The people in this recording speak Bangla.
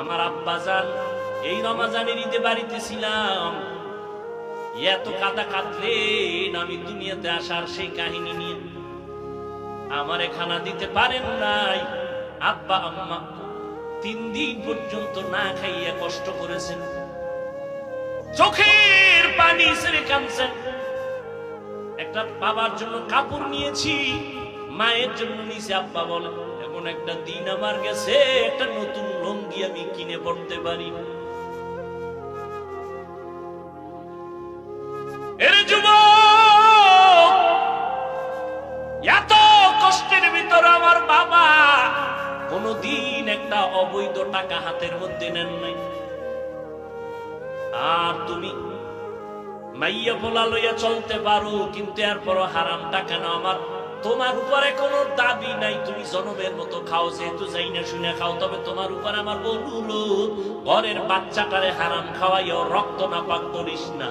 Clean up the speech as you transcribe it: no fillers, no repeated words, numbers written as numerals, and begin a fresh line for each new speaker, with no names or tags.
আমার আব্বাজান এই রমজানের ঈদে বাড়িতে ছিলাম, এত কাদা কাঁদলেন আমি দুনিয়াতে আসার সেই কাহিনী নিয়ে। আমারে খানা দিতে পারেন নাই, আব্বা আম্মা 3 দিন পর্যন্ত না খাইয়া কষ্ট করেছেন, চোখের পানি ছেড়ে কাঁদছেন। একটা বাবার জন্য কাপড় নিয়েছি, মায়ের জন্য নিয়েছি। আব্বা বলে এমন একটা দিন আমার গেছে, একটা নতুন লুঙ্গি আমি কিনে পড়তে পারি। এর যুবক, এত কষ্টের ভিতর আমার বাবা কোনদিন একটা অবৈধ টাকা হাতের মধ্যে নেন নাই। আর তুমি মাইয়া পোলা লইয়া চলতে পারো, কিন্তু এরপরও হারাম টাকা না। আমার তোমার উপরে কোনো দাবি নাই, তুমি জনমের মতো খাও, যেহেতু যাই না শুনে খাও। তবে তোমার উপর আমার বলুলো ঘরের বাচ্চাটারে হারাম খাওয়াইও রক্ত না পাক করিস না।